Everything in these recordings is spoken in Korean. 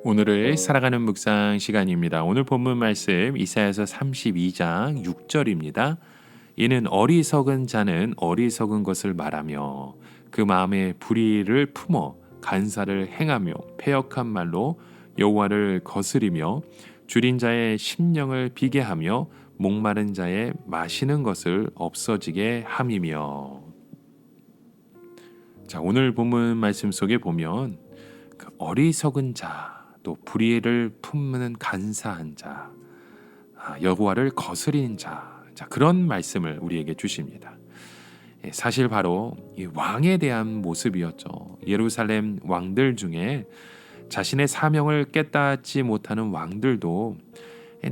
오늘을 살아가는 묵상 시간입니다. 오늘 본문 말씀 이사야서 32장 6절입니다. 이는 어리석은 자는 어리석은 것을 말하며 그 마음에 불의를 품어 간사를 행하며 패역한 말로 여호와를 거스리며 줄인 자의 심령을 비게 하며 목마른 자의 마시는 것을 없어지게 함이며. 자, 오늘 본문 말씀 속에 보면 그 어리석은 자, 또 불의를 품는 간사한 자, 여호와를 거스리는 자, 그런 말씀을 우리에게 주십니다. 사실 바로 이 왕에 대한 모습이었죠. 예루살렘 왕들 중에 자신의 사명을 깨닫지 못하는 왕들도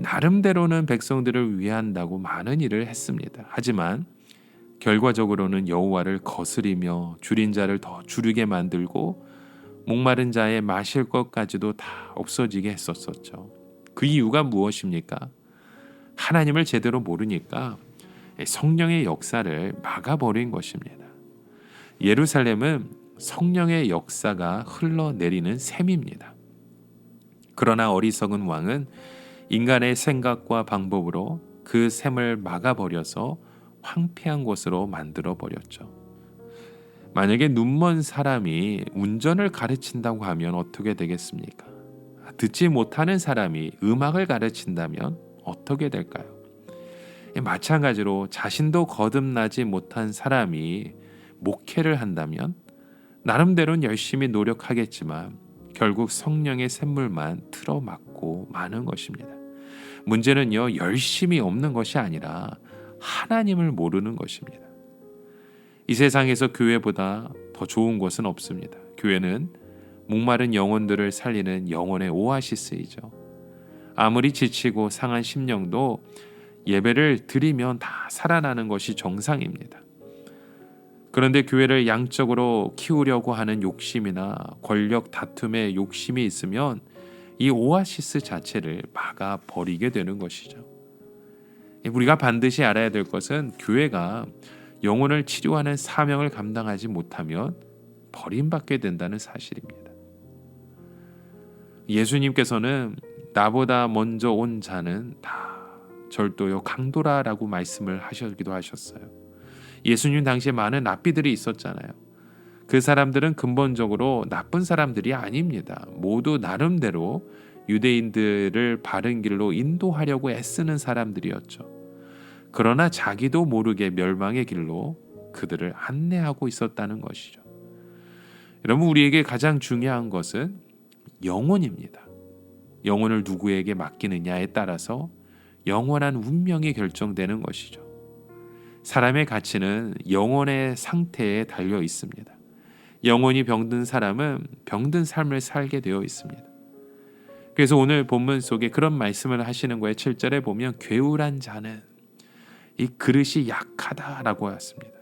나름대로는 백성들을 위한다고 많은 일을 했습니다. 하지만 결과적으로는 여호와를 거스리며 줄인 자를 더 줄이게 만들고 목마른 자의 마실 것까지도 다 없어지게 했었었죠. 그 이유가 무엇입니까? 하나님을 제대로 모르니까 성령의 역사를 막아버린 것입니다. 예루살렘은 성령의 역사가 흘러내리는 셈입니다. 그러나 어리석은 왕은 인간의 생각과 방법으로 그 셈을 막아버려서 황폐한 곳으로 만들어버렸죠. 만약에 눈먼 사람이 운전을 가르친다고 하면 어떻게 되겠습니까? 듣지 못하는 사람이 음악을 가르친다면 어떻게 될까요? 마찬가지로 자신도 거듭나지 못한 사람이 목회를 한다면 나름대로는 열심히 노력하겠지만 결국 성령의 샘물만 틀어막고 마는 것입니다. 문제는요, 열심이 없는 것이 아니라 하나님을 모르는 것입니다. 이 세상에서 교회보다 더 좋은 곳은 없습니다. 교회는 목마른 영혼들을 살리는 영혼의 오아시스이죠. 아무리 지치고 상한 심령도 예배를 드리면 다 살아나는 것이 정상입니다. 그런데 교회를 양적으로 키우려고 하는 욕심이나 권력 다툼의 욕심이 있으면 이 오아시스 자체를 막아버리게 되는 것이죠. 우리가 반드시 알아야 될 것은 교회가 영혼을 치료하는 사명을 감당하지 못하면 버림받게 된다는 사실입니다. 예수님께서는 나보다 먼저 온 자는 다 절도요 강도라라고 말씀을 하시기도 하셨어요. 예수님 당시에 많은 랍비들이 있었잖아요. 그 사람들은 근본적으로 나쁜 사람들이 아닙니다. 모두 나름대로 유대인들을 바른 길로 인도하려고 애쓰는 사람들이었죠. 그러나 자기도 모르게 멸망의 길로 그들을 안내하고 있었다는 것이죠. 여러분, 우리에게 가장 중요한 것은 영혼입니다. 영혼을 누구에게 맡기느냐에 따라서 영원한 운명이 결정되는 것이죠. 사람의 가치는 영혼의 상태에 달려 있습니다. 영혼이 병든 사람은 병든 삶을 살게 되어 있습니다. 그래서 오늘 본문 속에 그런 말씀을 하시는 거예요. 7절에 보면 괴울한 자는 이 그릇이 약하다라고 했습니다.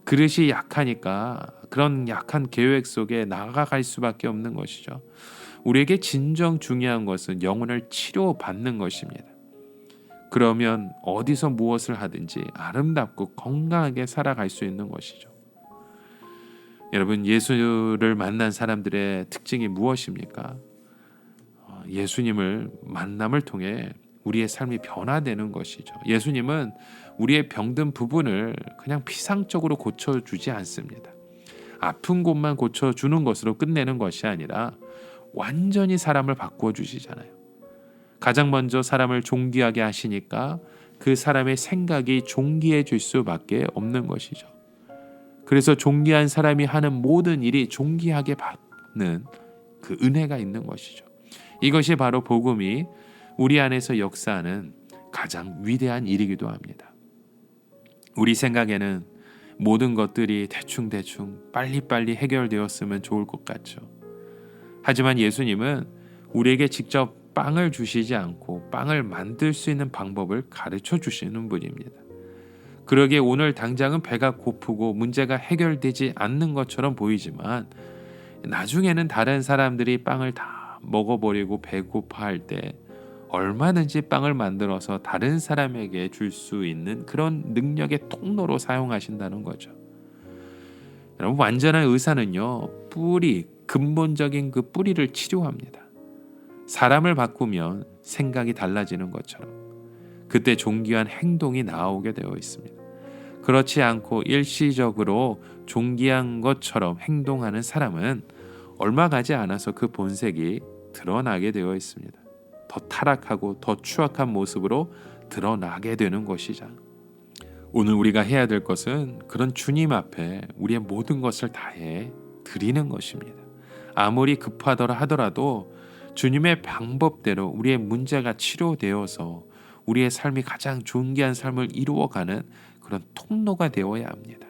그릇이 약하니까 그런 약한 계획 속에 나아갈 수밖에 없는 것이죠. 우리에게 진정 중요한 것은 영혼을 치료받는 것입니다. 그러면 어디서 무엇을 하든지 아름답고 건강하게 살아갈 수 있는 것이죠. 여러분, 예수를 만난 사람들의 특징이 무엇입니까? 예수님을 만남을 통해 우리의 삶이 변화되는 것이죠. 예수님은 우리의 병든 부분을 그냥 피상적으로 고쳐주지 않습니다. 아픈 곳만 고쳐주는 것으로 끝내는 것이 아니라 완전히 사람을 바꿔주시잖아요. 가장 먼저 사람을 존귀하게 하시니까 그 사람의 생각이 존귀해질 수밖에 없는 것이죠. 그래서 존귀한 사람이 하는 모든 일이 존귀하게 받는 그 은혜가 있는 것이죠. 이것이 바로 복음이 우리 안에서 역사하는 가장 위대한 일이기도 합니다. 우리 생각에는 모든 것들이 대충대충 빨리빨리 해결되었으면 좋을 것 같죠. 하지만 예수님은 우리에게 직접 빵을 주시지 않고 빵을 만들 수 있는 방법을 가르쳐 주시는 분입니다. 그러기에 오늘 당장은 배가 고프고 문제가 해결되지 않는 것처럼 보이지만 나중에는 다른 사람들이 빵을 다 먹어버리고 배고파할 때 얼마든지 빵을 만들어서 다른 사람에게 줄 수 있는 그런 능력의 통로로 사용하신다는 거죠. 여러분, 완전한 의사는요, 근본적인 그 뿌리를 치료합니다. 사람을 바꾸면 생각이 달라지는 것처럼 그때 존귀한 행동이 나오게 되어 있습니다. 그렇지 않고 일시적으로 존귀한 것처럼 행동하는 사람은 얼마 가지 않아서 그 본색이 드러나게 되어 있습니다. 더 타락하고 더 추악한 모습으로 드러나게 되는 것이죠. 오늘 우리가 해야 될 것은 그런 주님 앞에 우리의 모든 것을 다해 드리는 것입니다. 아무리 급하더라 하더라도 주님의 방법대로 우리의 문제가 치료되어서 우리의 삶이 가장 존귀한 삶을 이루어가는 그런 통로가 되어야 합니다.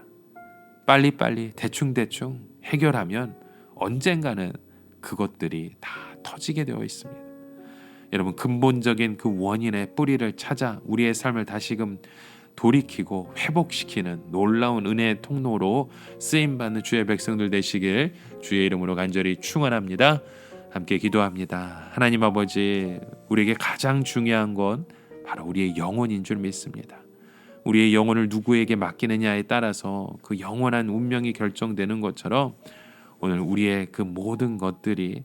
빨리빨리 대충대충 해결하면 언젠가는 그것들이 다 터지게 되어 있습니다. 여러분, 근본적인 그 원인의 뿌리를 찾아 우리의 삶을 다시금 돌이키고 회복시키는 놀라운 은혜의 통로로 쓰임받는 주의 백성들 되시길 주의 이름으로 간절히 축원합니다. 함께 기도합니다. 하나님 아버지, 우리에게 가장 중요한 건 바로 우리의 영혼인 줄 믿습니다. 우리의 영혼을 누구에게 맡기느냐에 따라서 그 영원한 운명이 결정되는 것처럼 오늘 우리의 그 모든 것들이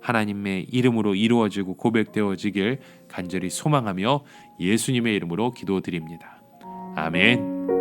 하나님의 이름으로 이루어지고 고백되어지길 간절히 소망하며 예수님의 이름으로 기도드립니다. 아멘.